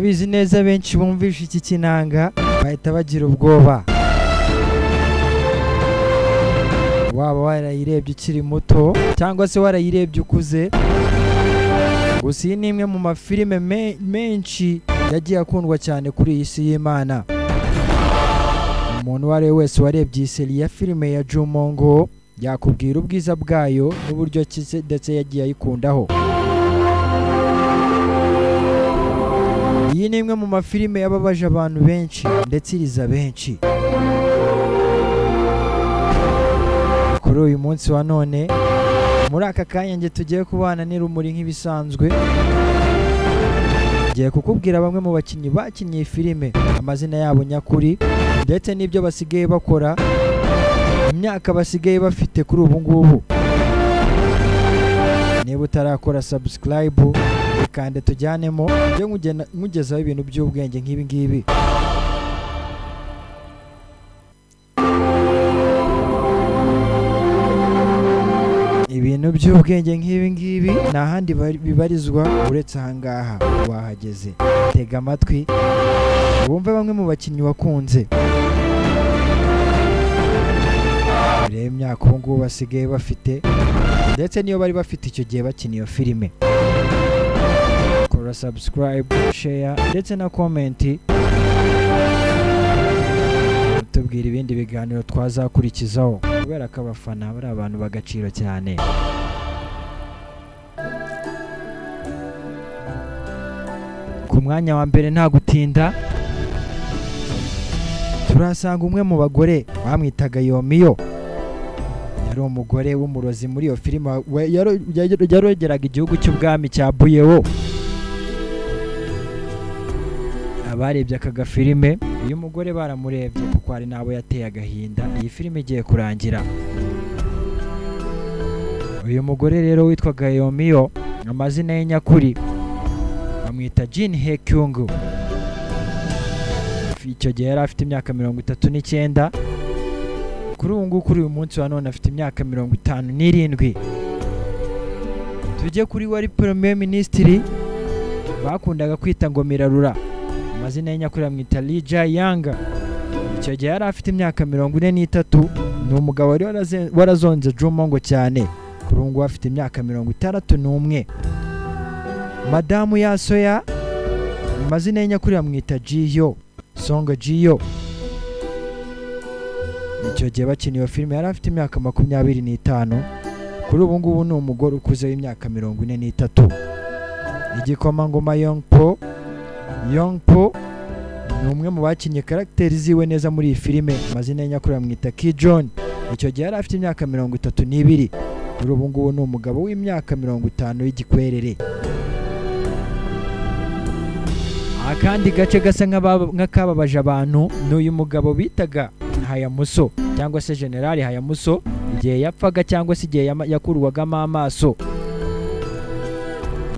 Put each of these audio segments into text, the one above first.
ndabizi neza benshi bumvisha iki kinanga bahita bagira ubwoba, waba warayirebye ukiri muto cyangwa se warayirebye ukuze. Gusa iyi ni imwe mu mafilime menshi yagiye akundwa cyane kuri iyi si y'Imana. Umuntu uwo ari we wese warebye iyi seri ya filime ya Jumongo yakubwira ubwiza bwayo n'uburyo ki ndetse yagiye ayikundaho. Iyi ni imwe mu mafilime yababaje abantu benshi ndetse iriza benshi. Kuri uyu munsi wa none muri aka kanya nge tugiye kubana n'Irumuri nk'ibisanzwe, ngiye kukubwira bamwe mu bakinnyi bakinnye filime, amazina yabo nyakuri ndetse n'ibyo basigaye bakora, imyaka basigaye bafite kuri ubu ngubu. Niba utarakora subscribe kandi tujyanemo njye nkugezaho ibintu by'ubwenge nk'ibi ngibi. Ibintu by'ubwenge nk'ibi ngibi nta handi bibarizwa uretse ahangaha. Wahageze, tega amatwi wumve bamwe mu bakinnyi wakunze, urebe imyaka ubu ngubu basigaye bafite ndetse niyo bari bafite icyo gihe bakina iyo filime. Kora subscribe, share ndetse na comment, tubwira ibindi biganiro twazakurikizaho kubera ko abafana bari abantu bagaciro cyane. Ku mwanya wa mbere nta gutinda turasanga umwe mu bagore bamwitaga Yomiyo. Yari umugore w'umurozi muri iyo filime yarogeraga igihugu cy'ubwami cya Buyewo. Abarebye aka gafilime uyu mugore baramurebye kuko hari nabo yateye agahinda. Iyi filime igiye kurangira. Uyu mugore rero witwaga Yomiyo, amazina ye nyakuri bamwita Jin Hye Kyung. Icyo gihe yari afite imyaka 39. Kuri ubu ngubu kuri uyu munsi wa none afite imyaka 57. Tujye kuri wari Premier Ministry bakundaga kwita ngo Mirarura, amazina ye nyakuri bamwita Lee Jae-young. Icyo gihe yari afite imyaka 43. Ni umugabo wari warazonze Jumongo cyane. Kuri ubu ngubu afite imyaka 61. Madamu Yasoya, amazina ye nyakuri bamwita Jiyo, Song Jiyo. Icyo gihe bakina iyo filime yari afite imyaka 25. Kuri ubu ngubu ni umugore ukuze w'imyaka 43. Igikomangoma Young Po ni umwe mu bakinnye karagiteri ziwe neza muri iyi filime, amazina ye nyakuri bamwita Ki John. Icyo gihe yari afite imyaka 32. Kuri ubu ngubu ni umugabo w'imyaka 50 y'igikwerere. Akandi gace gasa nk'akababaje abantu ni uyu mugabo bitaga Hayamuso cyangwa se General Hayamuso igihe yapfaga cyangwa se igihe yakurwagamo amaso.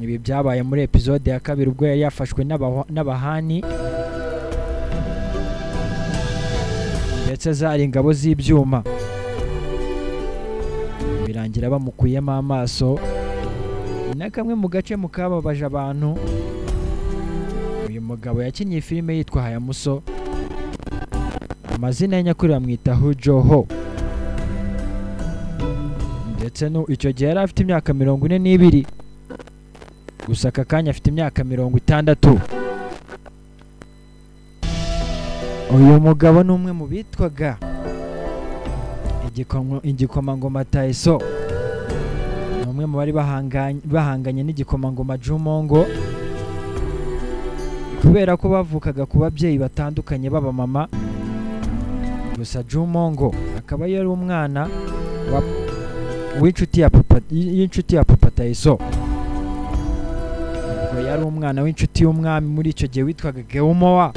Ibi byabaye muri episode ya 2 ubwo yari yafashwe n'abahani ndetse zari ingabo z'ibyuma, birangira bamukuyemo amaso. Na kamwe mu gace mukababaje abantu, uyu mugabo yakinnye filime yitwa Hayamuso, amazina ye nyakuri bamwita Hu Jo-ho. Ndetse icyo gihe yari afite imyaka 42. Gusa aka kanya afite imyaka 60. Uyu mugabo ni umwe mu bitwaga igikomangoma Taeso. Ni umwe mu bari bahanganye n'igikomangoma Jumongo kubera ko bavukaga ku babyeyi batandukanye b'abamama. Gusa Jumongo akaba yari umwana w'inshuti ya papa Taeso. Ubwo yari umwana w'inshuti y'umwami muri icyo gihe witwaga Geomowa,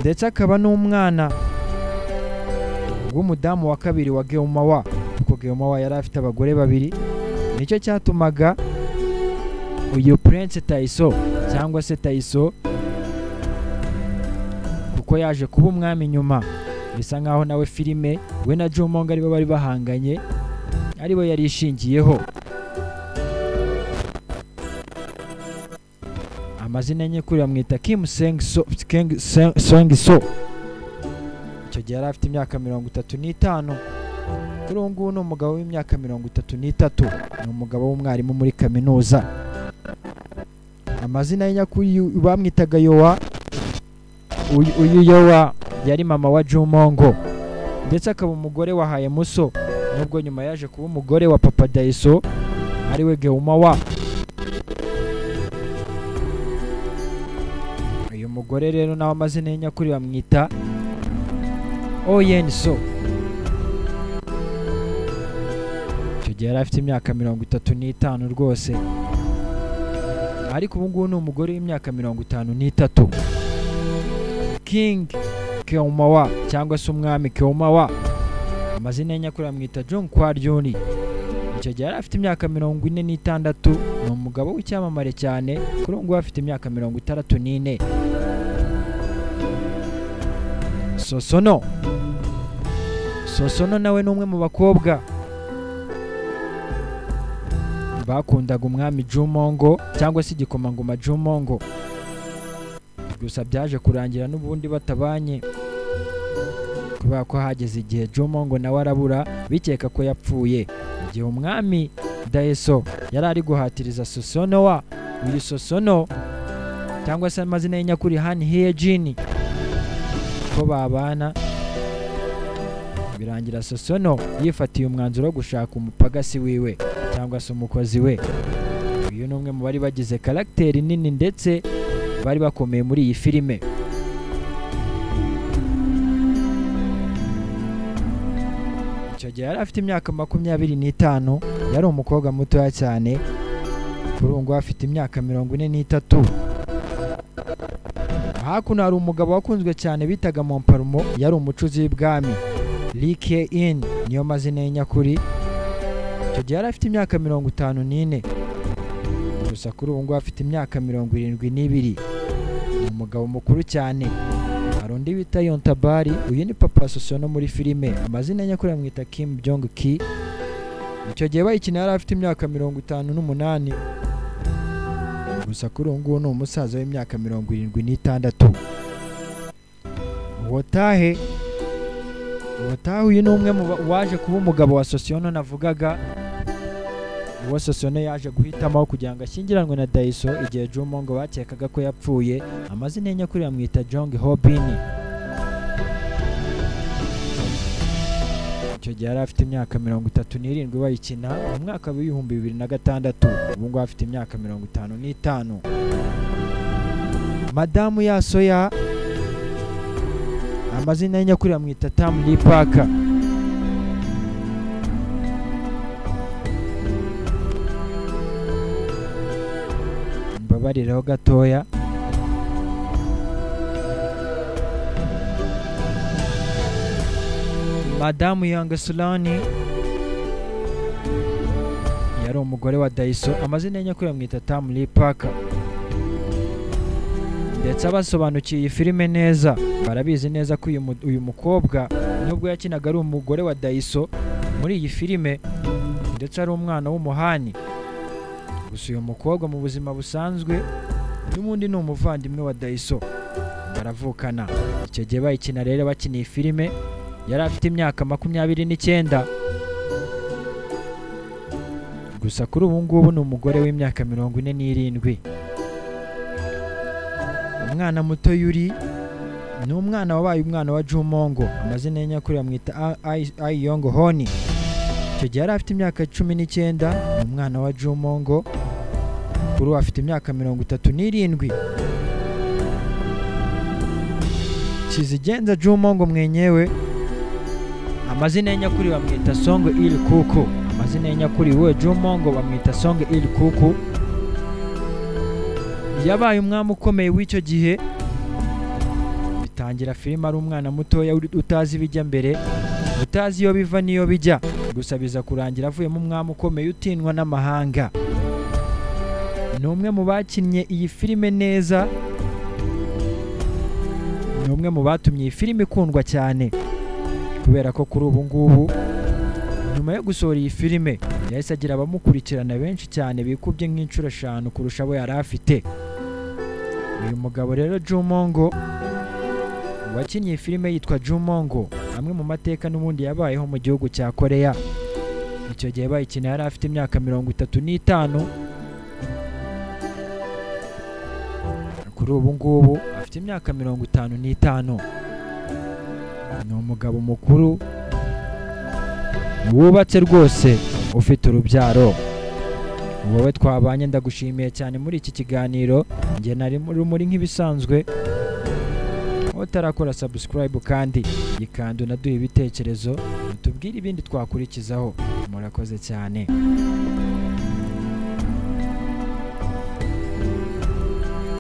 ndetse akaba n'umwana w'umudamu wa kabiri wa Geomowa, kuko Geomowa yari afite abagore 2. Nicyo cyatumaga uyu Prince Taeso cyangwa se Taeso, kuko yaje kuba umwami nyuma, bisa nkaho nawe filime we na Jumongo aribo bari bahanganye, aribo yari ishingiyeho. amazina nyakuri bamwita Kim Seng-so. Icyo gihe yari afite imyaka 35. Kuri ubu ngubu ni umugabo w'imyaka 33. Ni umugabo w'umwarimu muri kaminuza. Amazina ye nyakuri bamwitaga Yowa. Uyu Yowa yari mama wa Jumongo ndetse akaba umugore wa Hayamuso, nubwo nyuma yaje kuba umugore wa Papa Daiso ariwe Geumawa. Uyu mugore rero nawe amazina ye nyakuri bamwita Oyenso. Icyo gihe yari afite imyaka 35 rwose, ariko ubu ngubu ni umugore w'imyaka 53. King Geumawa cyangwa se umwami Geumawa, amazina ye nyakuri bamwita Jungkwar Juni. Icyo gihe yari afite imyaka 46. Ni umugabo w'icyamamare cyane, kuri ubu ngubu afite imyaka 64. Sosono nawe ni umwe mu bakobwa bakundaga umwami Jumongo cyangwa se igikomangoma Jumongo, gusa byaje kurangira n'ubundi batabanye kubera ko hageze igihe Jumongo nawe arabura bikeka ko yapfuye. Igihe umwami Daeso yari ari guhatiriza Sosono uyu Sosono cyangwa se amazina ye nyakuri Han Hye-jin ko babana, birangira Sosono yifatiye umwanzuro wo gushaka umupagasi wiwe cyangwa se umukozi we. Uyu ni umwe mu bari bagize karagiteri nini ndetse bari bakomeye muri iyi filime. Icyo gihe yari afite imyaka 25. Yari umukobwa mutoya cyane, kuri ubu ngubu afite imyaka 43. Hakuno hari umugabo wakunzwe cyane bitaga Momparumo, yari umucuzi w'ibwami. Lee Kye-in niyo mazina ye nyakuri. Icyo gihe yari afite imyaka 54. Gusa kuri ubu ngubu afite imyaka 72. Ni umugabo mukuru cyane. Hari undi bita Yontabari, uyu ni papa Sosono muri filime, amazina ye nyakuri bamwita Kim Jong-ki. Icyo gihe bayikina yari afite imyaka 58. Gusa kuri ubu ngubu ni umusaza w'imyaka 76. Wotahe uyu ni umwe mu waje kuba umugabo wa Sosono navugaga. Uwo Sosono yaje guhitamo kugira ngo ashyingiranwe na Daiso igihe Jumongo bakekaga ko yapfuye. Amazina ye nyakuri bamwita Jong Ho-bin. Icyo gihe yari afite imyaka 37 bayikina mu mwaka w'ibihumbi 2006. Ubu ngubu afite imyaka 55. Madamu Yasoya, amazina ye nyakuri bamwita Tam Lee Park. Mbabariraho gatoya. Madamu Yang Sulani yari umugore wa Daiso, amazina ye nyakuri bamwita Tam Lee Park. Ndetse abasobanukiye iyi filime neza barabizi neza ko uyu mukobwa nubwo yakinaga ari umugore wa Daiso muri iyi filime ndetse ari umwana w'umuhani, gusa uyu mukobwa mu buzima busanzwe n'ubundi ni umuvandimwe wa Daiso, baravukana. Icyo gihe bayikina rero bakiniye filime yari afite imyaka 29. Gusa kuri ubu ngubu ni umugore w'imyaka 47. Umwana muto Yuri ni umwana wabaye umwana wa Jumongo, amazina ye nyakuri bamwita Ai Yong Honi. Icyo gihe yari afite imyaka 19. Ni umwana wa Jumongo, kuri ubu afite imyaka 37. Kizigenza Jumongo mwenyewe, amazina ye nyakuri bamwita Song Il Kuku. Amazina ye nyakuri we Jumongo bamwita Song Il Kuku. Yabaye umwami ukomeye w'icyo gihe. Bitangira filime ari umwana mutoya utazi bijya mbere, utazi iyo biva niyo bijya, gusa biza kurangira avuyemo umwami ukomeye utinwa n'amahanga. Ni umwe mu bakinnye iyi filime neza, ni umwe mu batumye iyi filime ikundwa cyane, kubera ko kuri ubu ngubu nyuma yo gusohora iyi filime yahise agira abamukurikirana benshi cyane bikubye nk'inshuro 5 kurusha abo yari afite. uyu mugabo rero Jumongo wakinnye filime yitwa Jumongo, amwe mu mateka n'ubundi yabayeho mu gihugu cya Korea. Icyo gihe bayikina yari afite imyaka 35. Kuri ubu ngubu afite imyaka 55. Ni umugabo mukuru wubatse rwose, ufite urubyaro. Wowe twabanye ndagushimiye cyane muri iki kiganiro. Njye nari muri nk'ibisanzwe. Utarakora subscribe kandi ikanda unaduha ibitekerezo, tubwire ibindi twakurikizaho. Murakoze cyane.